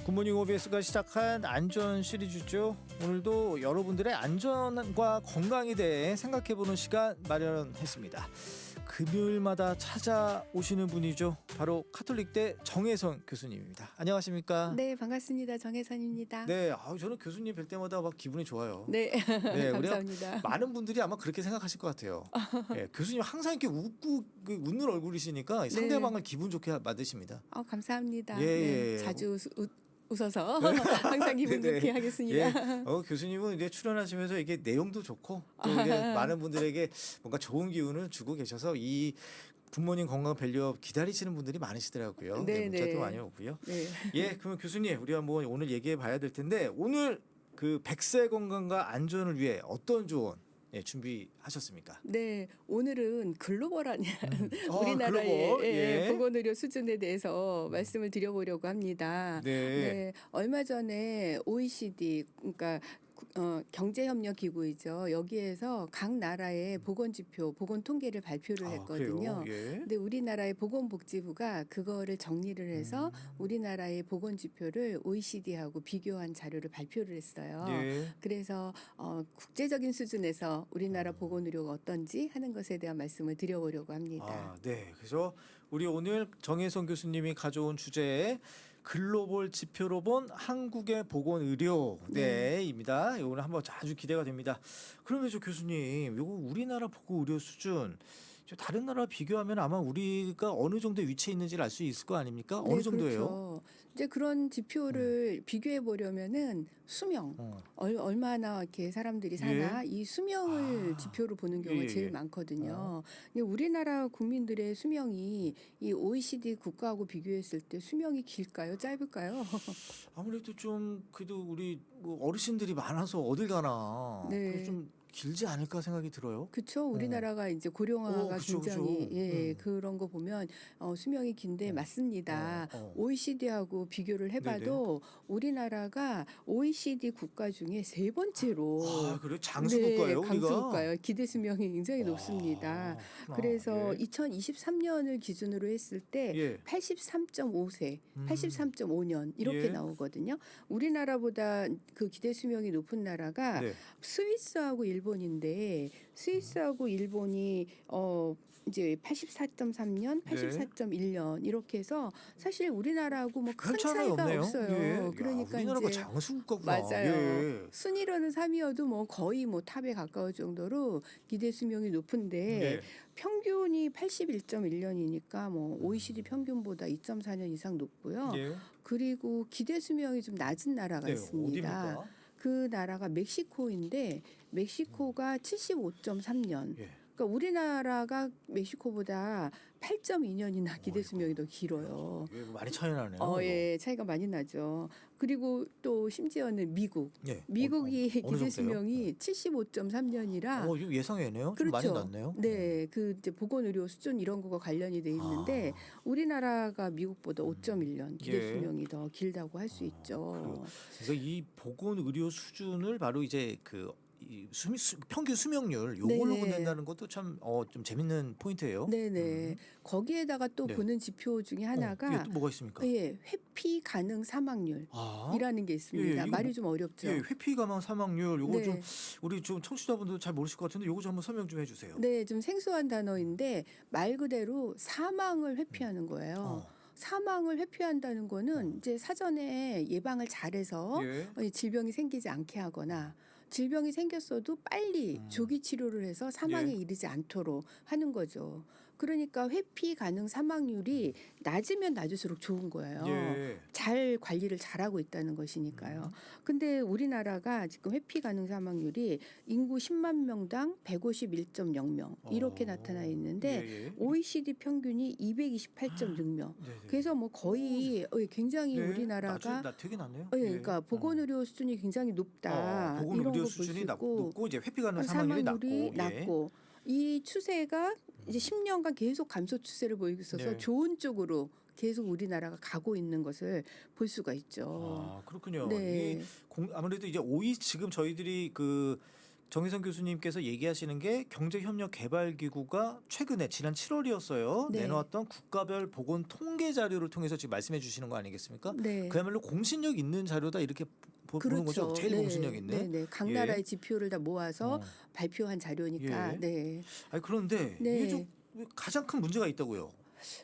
굿모닝 OBS가 시작한 안전 시리즈죠. 오늘도 여러분들의 안전과 건강에 대해 생각해보는 시간 마련했습니다. 금요일마다 찾아오시는 분이죠. 바로 카톨릭대 정혜선 교수님입니다. 안녕하십니까? 네, 반갑습니다. 정혜선입니다. 네, 저는 교수님 뵐 때마다 막 기분이 좋아요. 네, 네, 감사합니다. 많은 분들이 아마 그렇게 생각하실 것 같아요. 네, 교수님 항상 이렇게 웃는 얼굴이시니까 상대방을 기분 좋게 만드십니다. 감사합니다. 예, 네, 예. 자주 웃어서 항상 기분 네네. 좋게 하겠습니다. 예. 교수님은 이제 출연하시면서 이게 내용도 좋고 또 이제 많은 분들에게 뭔가 좋은 기운을 주고 계셔서 이 굿모닝 건강 밸류업 기다리시는 분들이 많으시더라고요. 네, 문자도 네. 많이 오고요. 네. 예, 그러면 교수님 우리가 뭐 오늘 얘기해 봐야 될 텐데 오늘 그 100세 건강과 안전을 위해 어떤 조언 준비하셨습니까? 네, 오늘은 글로벌한 우리나라의 글로벌, 예. 보건의료 수준에 대해서 말씀을 드려보려고 합니다. 네. 얼마 전에 OECD, 그러니까 경제협력기구이죠. 여기에서 각 나라의 보건지표, 보건통계를 발표를 했거든요. 그래요? 예. 근데 우리나라의 보건복지부가 그거를 정리를 해서 우리나라의 보건지표를 OECD하고 비교한 자료를 발표를 했어요. 예. 그래서 국제적인 수준에서 우리나라 보건의료가 어떤지 하는 것에 대한 말씀을 드려보려고 합니다. 네. 그래서 우리 오늘 정혜선 교수님이 가져온 주제에 글로벌 지표로 본 한국의 보건의료입니다. 오늘 한번 아주 기대가 됩니다. 그러면 저 교수님, 요거 우리나라 보건의료 수준 다른 나라 비교하면 아마 우리가 어느 정도 위치에 있는지를 알 수 있을 거 아닙니까? 어느 네, 정도예요? 그렇죠. 이제 그런 지표를 비교해 보려면은 수명, 얼마나 이렇게 사람들이 사나 이 수명을 지표로 보는 경우가 제일 많거든요. 근데 우리나라 국민들의 수명이 이 OECD 국가하고 비교했을 때 수명이 길까요, 짧을까요? 아무래도 좀 그래도 우리 뭐 어르신들이 많아서 어딜 가나 그래서 좀 길지 않을까 생각이 들어요. 그렇죠. 우리나라가 이제 고령화가 그쵸, 굉장히 그쵸. 그런 거 보면 수명이 긴데 맞습니다. OECD하고 비교를 해봐도 우리나라가 OECD 국가 중에 세 번째로 그래요? 장수국가예요, 우리가? 장수국가예요. 기대 수명이 굉장히 높습니다. 그래서 2023년을 기준으로 했을 때 83.5세, 83.5년 이렇게 나오거든요. 우리나라보다 그 기대 수명이 높은 나라가 스위스하고 일본인데 스위스하고 일본이 이제 84.3년, 84.1년 이렇게 해서 사실 우리나라하고 뭐 큰 차이가 없네요. 없어요. 그러니까 우리나라가 이제 장수국가구나. 맞아요. 순위로는 3위여도 뭐 거의 뭐 탑에 가까울 정도로 기대 수명이 높은데 평균이 81.1년이니까 뭐 OECD 평균보다 2.4년 이상 높고요. 그리고 기대 수명이 좀 낮은 나라가 있습니다. 어디입니까? 그 나라가 멕시코인데 멕시코가 75.3년. 그러니까 우리나라가 멕시코보다 8.2년이나 기대 수명이 더 길어요. 많이 차이 나네요. 예, 차이가 많이 나죠. 그리고 또 심지어는 미국. 미국이 기대 수명이 75.3년이라 이거 예상외네요. 좀 그렇죠. 많이 낮네요. 네, 그 이제 보건의료 수준 이런 거가 관련이 돼 있는데 우리나라가 미국보다 5.1년 기대 수명이 더 길다고 할 수 있죠. 그래서 이 보건의료 수준을 바로 이제 이 평균 수명률 요걸로 본다는 것도 참 좀 재밌는 포인트예요. 네네. 거기에다가 또 보는 지표 중에 하나가 또 뭐가 있습니까? 회피 가능 사망률이라는 게 있습니다. 말이 좀 어렵죠. 회피 가능 사망률 요거 좀 우리 좀 청취자분들 잘 모르실 것 같은데 요거 좀 한번 설명 좀 해주세요. 네, 좀 생소한 단어인데 말 그대로 사망을 회피하는 거예요. 사망을 회피한다는 거는 이제 사전에 예방을 잘해서 질병이 생기지 않게 하거나 질병이 생겼어도 빨리 조기 치료를 해서 사망에 이르지 않도록 하는 거죠. 그러니까 회피 가능 사망률이 낮으면 낮을수록 좋은 거예요. 잘 관리를 잘하고 있다는 것이니까요. 근데 우리나라가 지금 회피 가능 사망률이 인구 10만 명당 151.0명 이렇게 나타나 있는데 OECD 평균이 228.6명. 그래서 뭐 거의 굉장히 우리나라가 되게 낮네요. 그러니까 보건의료 수준이 굉장히 높다. 보건의료 수준이 높고 이제 회피 가능 사망률이 낮고 이 추세가 이제 10년간 계속 감소 추세를 보이고 있어서 좋은 쪽으로 계속 우리나라가 가고 있는 것을 볼 수가 있죠. 그렇군요. 아무래도 이제 지금 저희들이 정희선 교수님께서 얘기하시는 게 경제협력개발기구가 최근에 지난 7월이었어요. 네. 내놓았던 국가별 보건 통계 자료를 통해서 지금 말씀해 주시는 거 아니겠습니까? 네. 그야말로 공신력 있는 자료다 이렇게 보는 거죠. 그렇죠. 제일 네. 공신력 있는. 네. 각 예. 나라의 지표를 다 모아서 어. 발표한 자료니까. 예. 네. 아니 그런데 네. 이게 좀 가장 큰 문제가 있다고요.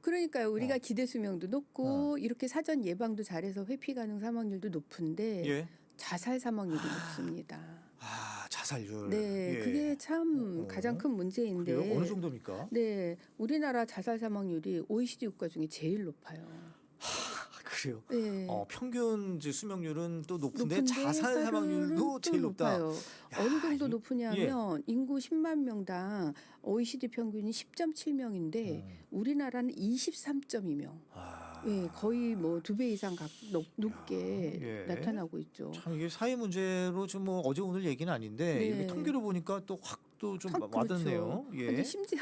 그러니까요. 우리가 어. 기대 수명도 높고 이렇게 사전 예방도 잘해서 회피 가능 사망률도 높은데 예. 자살 사망률이 높습니다. 아 자살률. 네, 예. 그게 참 어. 가장 큰 문제인데. 그래요? 어느 정도입니까? 네, 우리나라 자살 사망률이 OECD 국가 중에 제일 높아요. 그래요. 네. 평균 이제 수명률은 또 높은데 높은데 자살 사망률도 또 제일 높다. 높아요. 야, 어느 정도 이- 높으냐면 인구 10만 명당 OECD 평균이 10.7명인데 우리나라는 23.2명. 아, 예, 거의 뭐 2배 이상 높게 예. 나타나고 있죠. 참 이게 사회 문제로 좀 뭐 어제 오늘 얘기는 아닌데 네. 이렇게 통계를 보니까 또 확 또 좀 그렇죠. 와닿네요. 예. 근데 심지어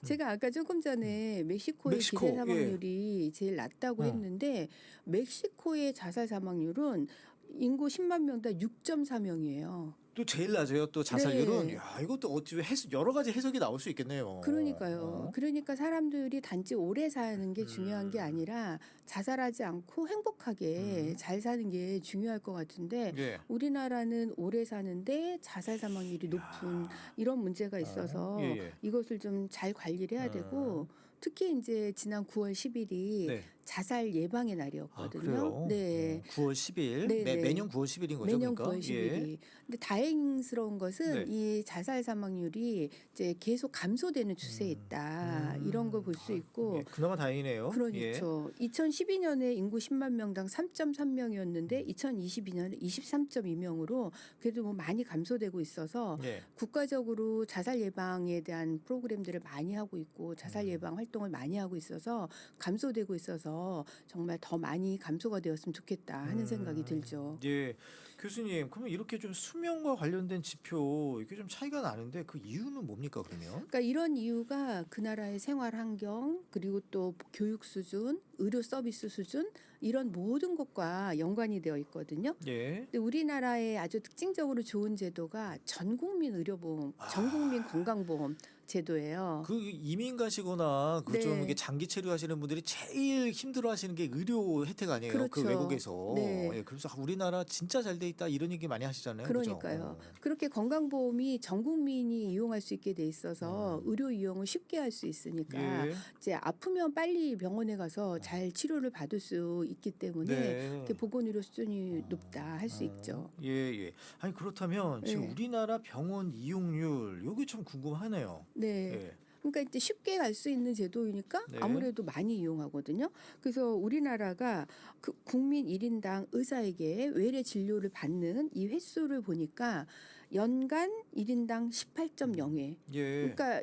제가 아까 조금 전에 멕시코의 멕시코, 기대 사망률이 제일 낮다고 했는데 멕시코의 자살 사망률은 인구 10만 명당 6.4명이에요. 또 제일 낮아요. 또 자살률은. 네. 야, 이것도 어찌 여러 가지 해석이 나올 수 있겠네요. 그러니까요. 어. 그러니까 사람들이 단지 오래 사는 게 중요한 게 아니라 자살하지 않고 행복하게 잘 사는 게 중요할 것 같은데 예. 우리나라는 오래 사는데 자살 사망률이 높은 이런 문제가 있어서 예, 예. 이것을 좀 잘 관리를 해야 되고 특히 이제 지난 9월 10일이 네. 자살 예방의 아, 날이었거든요. 그래요? 네. 9월 10일. 네, 네. 매년 9월 10일인 거죠, 매년 그러니까? 9월 10일이. 예. 근데 다행스러운 것은 네. 이 자살 사망률이 이제 계속 감소되는 추세에 있다. 이런 걸 볼 수 있고. 예, 그나마 다행이네요. 예. 그렇죠. 2012년에 인구 10만 명당 3.3명이었는데 2022년에 23.2명으로 그래도 뭐 많이 감소되고 있어서 예. 국가적으로 자살 예방에 대한 프로그램들을 많이 하고 있고 자살 예방 활동을 많이 하고 있어서 감소되고 있어서 정말 더 많이 감소가 되었으면 좋겠다 하는 생각이 들죠. 예. 교수님, 그러면 이렇게 좀 수명과 관련된 지표 이게 좀 차이가 나는데 그 이유는 뭡니까 그러면? 그러니까 이런 이유가 그 나라의 생활 환경 그리고 또 교육 수준, 의료 서비스 수준 이런 모든 것과 연관이 되어 있거든요. 예. 근데 우리나라의 아주 특징적으로 좋은 제도가 전국민 의료보험, 전국민 건강보험 제도예요. 그 이민 가시거나 그 좀 네. 이게 장기 체류하시는 분들이 제일 힘들어하시는 게 의료 혜택 아니에요? 그 그렇죠. 외국에서. 네. 예, 그래서 우리나라 진짜 잘 돼 있다 이런 얘기 많이 하시잖아요. 그죠? 그러니까요. 그렇게 건강보험이 전 국민이 이용할 수 있게 돼 있어서 의료 이용을 쉽게 할 수 있으니까 예. 이제 아프면 빨리 병원에 가서 잘 치료를 받을 수 있기 때문에 네. 이렇게 보건의료 수준이 높다 할 수 있죠. 예, 예. 아니 그렇다면 지금 네. 우리나라 병원 이용률 요게 좀 궁금하네요. 네. 예. 그러니까 이제 쉽게 갈 수 있는 제도이니까 네. 아무래도 많이 이용하거든요. 그래서 우리나라가 그 국민 1인당 의사에게 외래 진료를 받는 이 횟수를 보니까 연간 1인당 18.0회. 예. 그러니까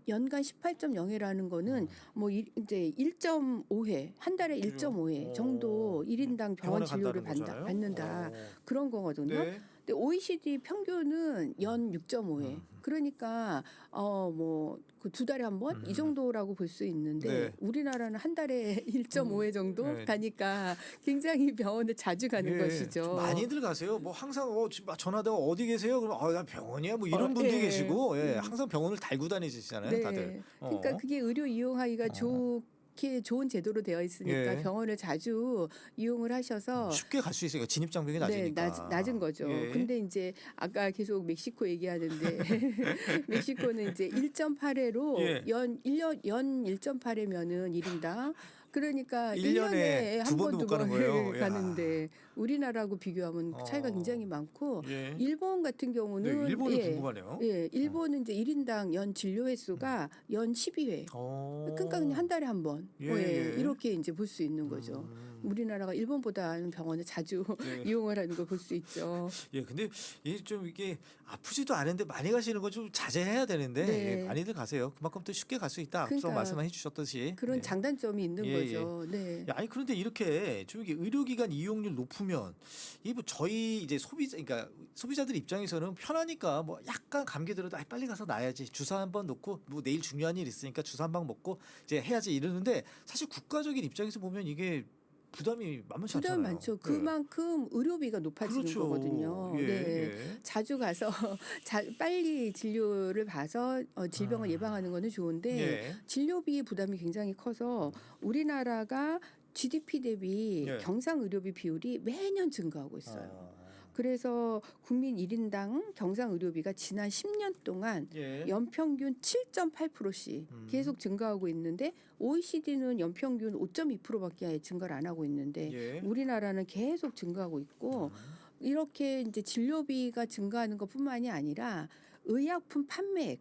연간 18.0회라는 거는 뭐 이제 1.5회, 한 달에 1.5회 정도 1인당 병원 병원에 진료를 간다는 거잖아요. 받는다. 그런 거거든요. 네. 근데 OECD 평균은 연 6.5회. 그러니까 뭐 그 2달에 한 번 이 정도라고 볼 수 있는데 네. 우리나라는 한 달에 1.5회 정도 네. 가니까 굉장히 병원에 자주 가는 예, 것이죠. 좀 많이들 가세요. 뭐 항상 전화다가 어디 계세요? 그럼 나 병원이야. 뭐 이런 분들 예. 계시고 항상 병원을 달고 다니시잖아요, 네. 다들. 그러니까 그게 의료 이용하기가 좋게 좋은 제도로 되어 있으니까 예. 병원을 자주 이용을 하셔서 쉽게 갈 수 있으니까 진입 장벽이 네, 낮으니까. 낮은 거죠. 예. 근데 이제 아까 계속 멕시코 얘기하는데 멕시코는 이제 1.8회로 예. 연 1.8회면은 1인당 그러니까 1년에 1년에 두 한 번도 번, 못 두 가는 번 거예요? 야. 가는데 우리나라하고 비교하면 차이가 굉장히 많고 예. 일본 같은 경우는 네, 일본이 궁금하네요. 예, 일본은 이제 1인당 연 진료 횟수가 연 12회. 그러니까 그냥 한 달에 한 번. 예, 예, 예. 이렇게 이제 볼 수 있는 거죠. 우리나라가 일본보다는 병원을 자주 네. 이용을 하는 걸 볼 수 있죠. 예, 근데 좀 이게 아프지도 않은데 많이 가시는 거 좀 자제해야 되는데 네. 예, 많이들 가세요. 그만큼 또 쉽게 갈 수 있다. 앞서 그러니까 말씀해 주셨듯이. 그런 네. 장단점이 있는 예, 거죠. 네. 야, 아니 그런데 이렇게 좀 이게 의료기관 이용률 높으면 이 뭐 저희 이제 그러니까 소비자들 입장에서는 편하니까 뭐 약간 감기 들어도 빨리 가서 놔야지 주사 한번 놓고 뭐 내일 중요한 일 있으니까 주사 한 방 먹고 이제 해야지 이러는데 사실 국가적인 입장에서 보면 이게 부담이 만만치 부담 않잖아요. 많죠. 네. 그만큼 의료비가 높아지는 그렇죠. 거거든요. 예, 네. 예. 자주 가서 빨리 진료를 봐서 질병을 예방하는 거는 좋은데 예. 진료비 부담이 굉장히 커서 우리나라가 GDP 대비 예. 경상 의료비 비율이 매년 증가하고 있어요. 아. 그래서 국민 1인당 경상 의료비가 지난 10년 동안 예. 연평균 7.8%씩 계속 증가하고 있는데 OECD는 연평균 5.2%밖에 증가를 안 하고 있는데 예. 우리나라는 계속 증가하고 있고 이렇게 이제 진료비가 증가하는 것뿐만이 아니라 의약품 판매액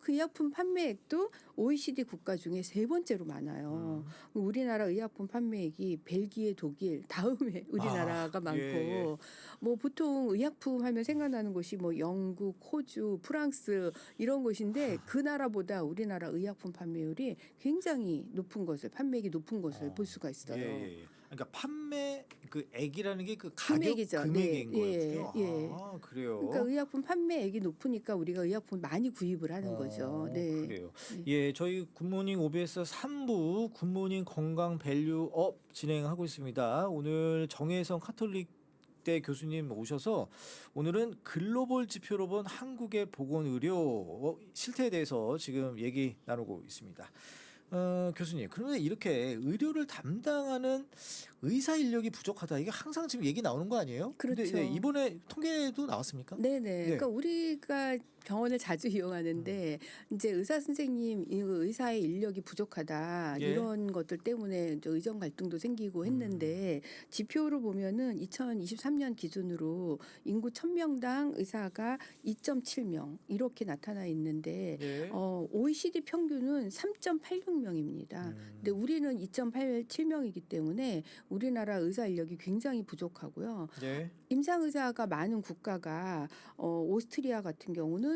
그 의약품 판매액도 OECD 국가 중에 세 번째로 많아요. 우리나라 의약품 판매액이 벨기에, 독일 다음에 우리나라가 많고 예. 뭐 보통 의약품 하면 생각나는 곳이 뭐 영국, 호주, 프랑스 이런 곳인데 그 나라보다 우리나라 의약품 판매율이 굉장히 높은 것을 판매액이 높은 것을 볼 수가 있어요. 예. 그러니까 판매 그 액이라는 게 그 가격 금액이죠. 금액인 네. 거였군요. 예. 아, 그래요. 그러니까 의약품 판매액이 높으니까 우리가 의약품 많이 구입을 하는 거죠. 네. 그래요. 예, 저희 굿모닝 OBS 3부 굿모닝 건강 밸류업 진행하고 있습니다. 오늘 정혜성 카톨릭대 교수님 오셔서 오늘은 글로벌 지표로 본 한국의 보건의료 실태에 대해서 지금 얘기 나누고 있습니다. 교수님, 그러면 이렇게 의료를 담당하는 의사 인력이 부족하다. 이게 항상 지금 얘기 나오는 거 아니에요? 근데 그렇죠. 이번에 통계도 나왔습니까? 네네. 그러니까 우리가 병원을 자주 이용하는데 이제 의사 선생님, 의사의 인력이 부족하다 예. 이런 것들 때문에 이제 의정 갈등도 생기고 했는데 지표로 보면은 2023년 기준으로 인구 1,000명당 의사가 2.7명 이렇게 나타나 있는데 예. OECD 평균은 3.86명입니다. 근데 우리는 2.87명이기 때문에 우리나라 의사 인력이 굉장히 부족하고요. 예. 임상 의사가 많은 국가가 오스트리아 같은 경우는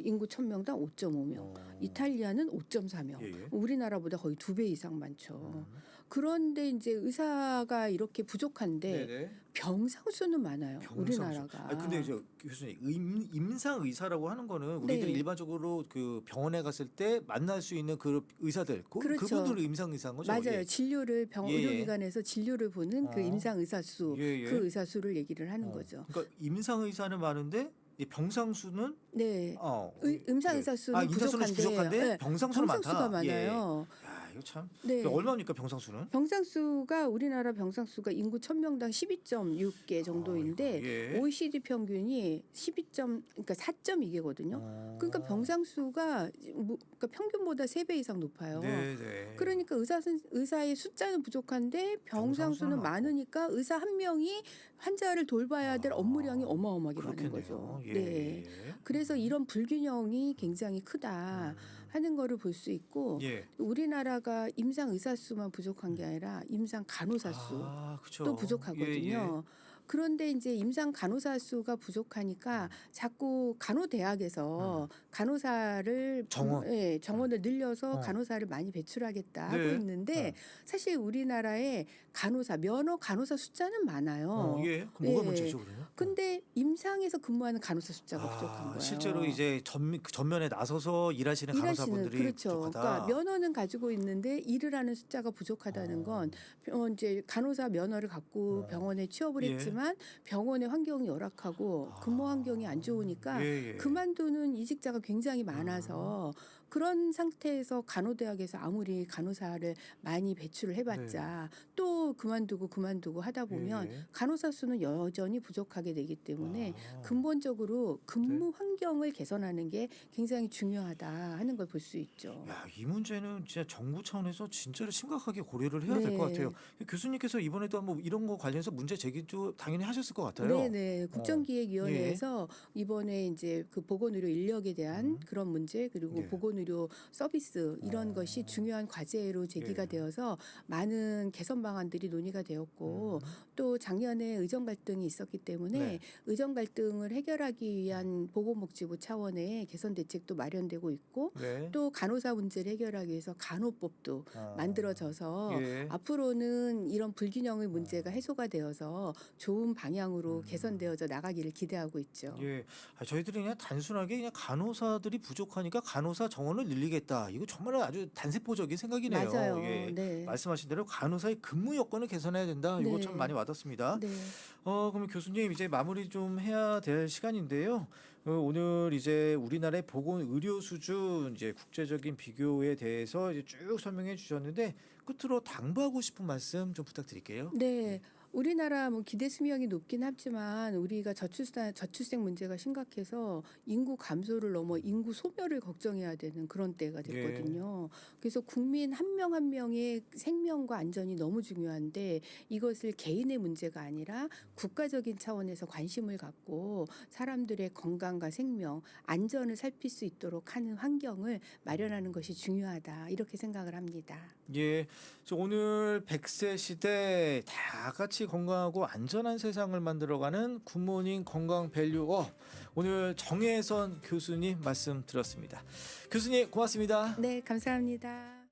인구 1,000명당 5.5명, 이탈리아는 5.4명. 예, 예. 우리나라보다 거의 2배 이상 많죠. 그런데 이제 의사가 이렇게 부족한데 네네. 병상 수는 많아요. 우리나라가. 근데 저 교수님 임상 의사라고 하는 거는 우리들이 네. 일반적으로 그 병원에 갔을 때 만날 수 있는 그 의사들 그렇죠. 그분들을 임상 의사인 거죠? 맞아요. 예. 진료를 예, 예. 의료기관에서 진료를 보는 그 임상 의사 수, 예, 예. 그 의사 수를 얘기를 하는 거죠. 그러니까 임상 의사는 많은데 이 병상 수는 네. 예. 임상 의사 수는 임상 수는 부족한데 네. 병상 수는 많다. 수가 많아요. 예. 야, 이거 참. 네. 얼마입니까 병상 수는? 병상 수가 우리나라 병상 수가 인구 1,000명당 12.6개 정도인데 예. OECD 평균이 그러니까 4.2개거든요. 그러니까 병상 수가 그러니까 평균보다 3배 이상 높아요. 네. 그러니까 의사의 숫자는 부족한데 병상 수는 많으니까 의사 한 명이 환자를 돌봐야 될 업무량이 어마어마하게 많은 거죠. 예. 네. 그래서 이런 불균형이 굉장히 크다 하는 거를 볼 수 있고 예. 우리나라가 임상 의사 수만 부족한 게 아니라 임상 간호사 수도 그쵸. 부족하거든요. 그런데 이제 임상 간호사 수가 부족하니까 자꾸 간호대학에서 간호사를 정원을 늘려서 간호사를 많이 배출하겠다 하고 있는데 사실 우리나라의 면허 간호사 숫자는 많아요. 예. 그럼 뭐가 문제죠, 그러면? 근데 임상에서 근무하는 간호사 숫자가 부족한 거예요. 실제로 이제 전면에 나서서 일하시는 간호사분들이 그렇죠. 부족하다. 그러니까 면허는 가지고 있는데 일을 하는 숫자가 부족하다는 건 이제 간호사 면허를 갖고 병원에 취업을 했지만 병원의 환경이 열악하고 근무 환경이 안 좋으니까 그만두는 이직자가 굉장히 많아서 그런 상태에서 간호대학에서 아무리 간호사를 많이 배출을 해봤자 또 그만두고 하다 보면 간호사 수는 여전히 부족하게 되기 때문에 근본적으로 근무 환경을 개선하는 게 굉장히 중요하다 하는 걸 볼 수 있죠. 야, 이 문제는 진짜 정부 차원에서 진짜로 심각하게 고려를 해야 될 것 같아요. 교수님께서 이번에도 뭐 이런 거 관련해서 문제 제기도 당연히 하셨을 것 같아요. 네네. 국정기획위원회에서 이번에 이제 그 보건의료 인력에 대한 그런 문제 그리고 보건의료 서비스 이런 것이 중요한 과제로 제기가 되어서 많은 개선 방안들이 논의가 되었고 또 작년에 의정 갈등이 있었기 때문에 의정 갈등을 해결하기 위한 보건복지부 차원의 개선 대책도 마련되고 있고 또 간호사 문제를 해결하기 위해서 간호법도 만들어져서 앞으로는 이런 불균형의 문제가 해소가 되어서 좋은 방향으로 개선되어져 나가기를 기대하고 있죠. 저희들이 그냥 단순하게 그냥 간호사들이 부족하니까 간호사 정원을 병원을 늘리겠다. 이거 정말 아주 단세포적인 생각이네요. 맞아요. 예. 네. 말씀하신 대로 간호사의 근무 여건을 개선해야 된다. 이거 참 네. 많이 와닿습니다. 네. 그럼 교수님 이제 마무리 좀 해야 될 시간인데요. 오늘 이제 우리나라의 보건 의료 수준 이제 국제적인 비교에 대해서 이제 쭉 설명해 주셨는데 끝으로 당부하고 싶은 말씀 좀 부탁드릴게요. 네. 우리나라 뭐 기대 수명이 높긴 하지만 우리가 저출생 문제가 심각해서 인구 감소를 넘어 인구 소멸을 걱정해야 되는 그런 때가 됐거든요. 그래서 국민 한 명 한 명의 생명과 안전이 너무 중요한데 이것을 개인의 문제가 아니라 국가적인 차원에서 관심을 갖고 사람들의 건강과 생명, 안전을 살필 수 있도록 하는 환경을 마련하는 것이 중요하다. 이렇게 생각을 합니다. 예, 저 오늘 100세 시대 다 같이 건강하고 안전한 세상을 만들어가는 굿모닝 건강 밸류업 오늘 정혜선 교수님 말씀 들었습니다. 교수님 고맙습니다. 네, 감사합니다.